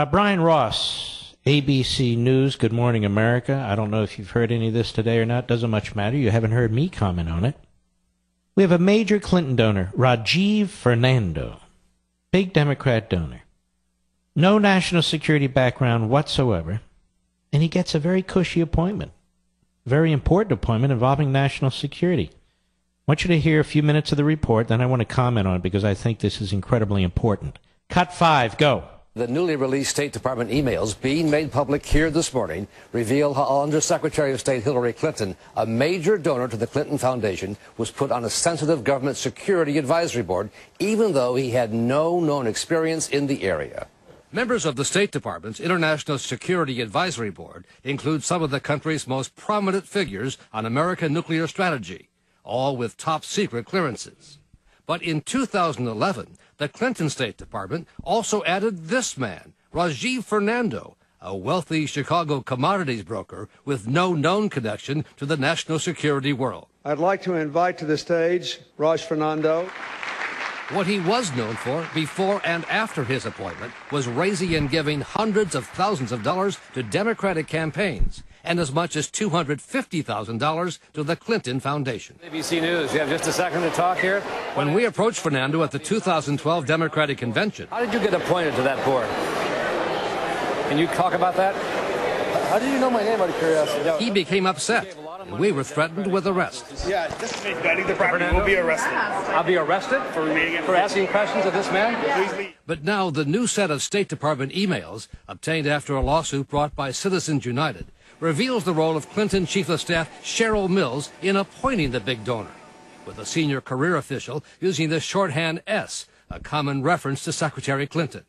Brian Ross, ABC News, Good Morning America. I don't know if you've heard any of this today or not. Doesn't much matter. You haven't heard me comment on it. We have a major Clinton donor, Rajiv Fernando, big Democrat donor. No national security background whatsoever, and he gets a very cushy appointment, very important appointment involving national security. I want you to hear a few minutes of the report, then I want to comment on it because I think this is incredibly important. Cut 5, go. The newly released State Department emails being made public here this morning reveal how Undersecretary of State Hillary Clinton, a major donor to the Clinton Foundation, was put on a sensitive government security advisory board, even though he had no known experience in the area. Members of the State Department's International Security Advisory Board include some of the country's most prominent figures on American nuclear strategy, all with top-secret clearances. But in 2011, the Clinton State Department also added this man, Rajiv Fernando, a wealthy Chicago commodities broker with no known connection to the national security world. I'd like to invite to the stage Raj Fernando. What he was known for before and after his appointment was raising and giving hundreds of thousands of dollars to Democratic campaigns and as much as $250,000 to the Clinton Foundation. ABC News, you have just a second to talk here. When we approached Fernando at the 2012 Democratic Convention... How did you get appointed to that board? Can you talk about that? How did you know my name, out of curiosity? He became upset, and we were threatened with arrest. Yeah, this is vetting the property. We'll be arrested. I'll be arrested for asking questions of this man? Please leave. But now the new set of State Department emails, obtained after a lawsuit brought by Citizens United, reveals the role of Clinton Chief of Staff Cheryl Mills in appointing the big donor, with a senior career official using the shorthand S, a common reference to Secretary Clinton.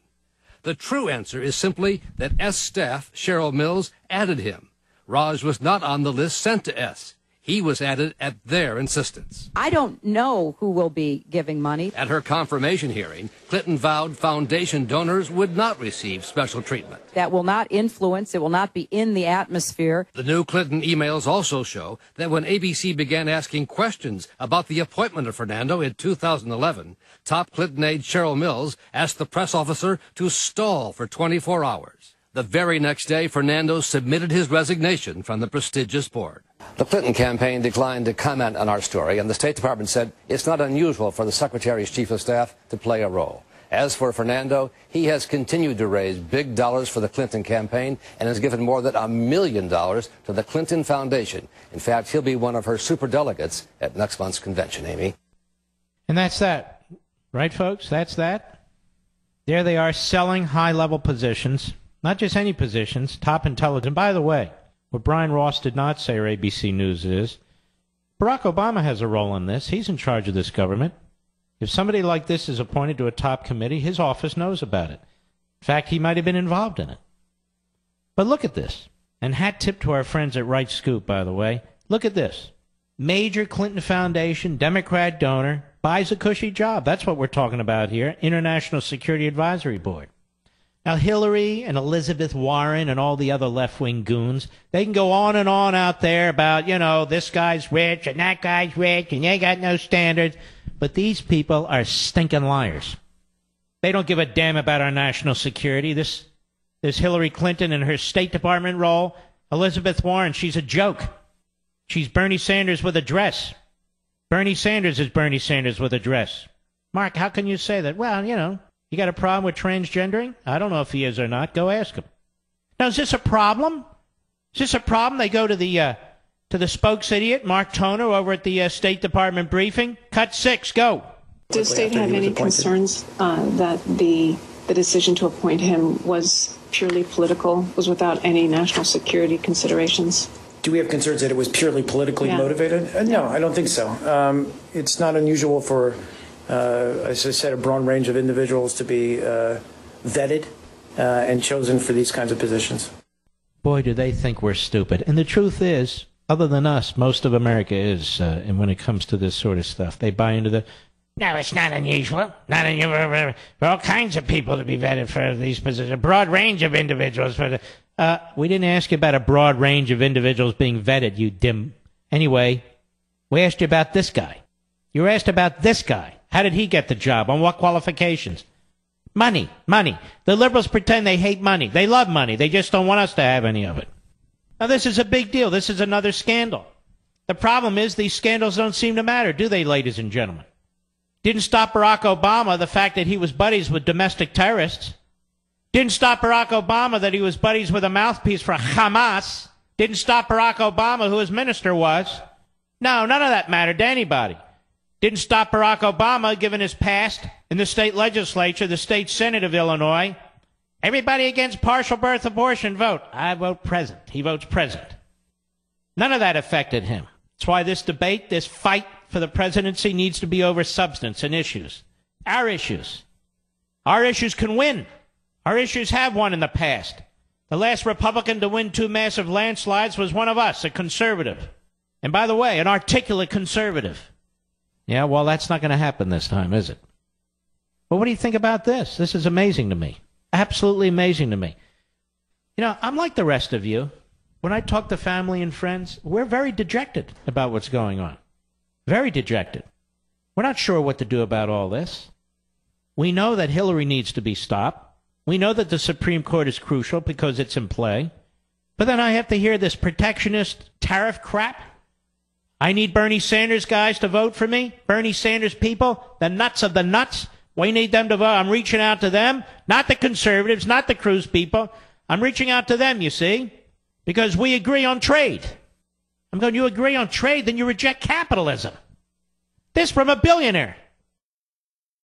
The true answer is simply that S staff, Cheryl Mills, added him. Raj was not on the list sent to S. He was added at their insistence. I don't know who will be giving money. At her confirmation hearing, Clinton vowed foundation donors would not receive special treatment. That will not influence, it will not be in the atmosphere. The new Clinton emails also show that when ABC began asking questions about the appointment of Fernando in 2011, top Clinton aide Cheryl Mills asked the press officer to stall for 24 hours. The very next day, Fernando submitted his resignation from the prestigious board. The Clinton campaign declined to comment on our story, and the State Department said it's not unusual for the Secretary's Chief of Staff to play a role. As for Fernando, he has continued to raise big dollars for the Clinton campaign and has given more than $1 million to the Clinton Foundation. In fact, he'll be one of her superdelegates at next month's convention, Amy. And that's that. Right, folks? That's that. There they are selling high-level positions. Not just any positions, top intelligence. By the way, what Brian Ross did not say, or ABC News is, Barack Obama has a role in this. He's in charge of this government. If somebody like this is appointed to a top committee, his office knows about it. In fact, he might have been involved in it. But look at this. And hat tip to our friends at Right Scoop, by the way. Look at this. Major Clinton Foundation, Democrat donor, buys a cushy job. That's what we're talking about here. International Security Advisory Board. Now, Hillary and Elizabeth Warren and all the other left-wing goons, they can go on and on out there about, you know, this guy's rich and that guy's rich and they got no standards. But these people are stinking liars. They don't give a damn about our national security. This Hillary Clinton and her State Department role, Elizabeth Warren, she's a joke. She's Bernie Sanders with a dress. Bernie Sanders is Bernie Sanders with a dress. Mark, how can you say that? Well, you know. You got a problem with transgendering? I don't know if he is or not. Go ask him. Now, is this a problem? Is this a problem? They go to the spokes idiot, Mark Toner, over at the State Department briefing. Cut 6, go. Does the state have any concerns that the decision to appoint him was purely political, was without any national security considerations? Do we have concerns that it was purely politically motivated? No, I don't think so. It's not unusual for... as I said, a broad range of individuals to be vetted and chosen for these kinds of positions. Boy, do they think we're stupid. And the truth is, other than us, most of America is, and when it comes to this sort of stuff, they buy into the, no, it's not unusual. Not unusual for all kinds of people to be vetted for these positions. A broad range of individuals. We didn't ask you about a broad range of individuals being vetted, you dim. Anyway, we asked you about this guy. You were asked about this guy. How did he get the job? On what qualifications? Money, money. The liberals pretend they hate money. They love money. They just don't want us to have any of it. Now, this is a big deal. This is another scandal. The problem is these scandals don't seem to matter, do they, ladies and gentlemen? Didn't stop Barack Obama, the fact that he was buddies with domestic terrorists. Didn't stop Barack Obama that he was buddies with a mouthpiece for Hamas. Didn't stop Barack Obama, who his minister was. No, none of that mattered to anybody. Didn't stop Barack Obama, given his past in the state legislature, the state senate of Illinois. Everybody against partial birth abortion vote. I vote present. He votes present. None of that affected him. That's why this debate, this fight for the presidency needs to be over substance and issues. Our issues. Our issues can win. Our issues have won in the past. The last Republican to win 2 massive landslides was one of us, a conservative. And by the way, an articulate conservative. Yeah, well, that's not going to happen this time, is it? Well, what do you think about this? This is amazing to me. Absolutely amazing to me. You know, I'm like the rest of you. When I talk to family and friends, we're very dejected about what's going on. Very dejected. We're not sure what to do about all this. We know that Hillary needs to be stopped. We know that the Supreme Court is crucial because it's in play. But then I have to hear this protectionist tariff crap. I need Bernie Sanders guys to vote for me. Bernie Sanders people, the nuts of the nuts. We need them to vote. I'm reaching out to them, not the conservatives, not the Cruz people. I'm reaching out to them, you see, because we agree on trade. I'm going, you agree on trade, then you reject capitalism. This from a billionaire.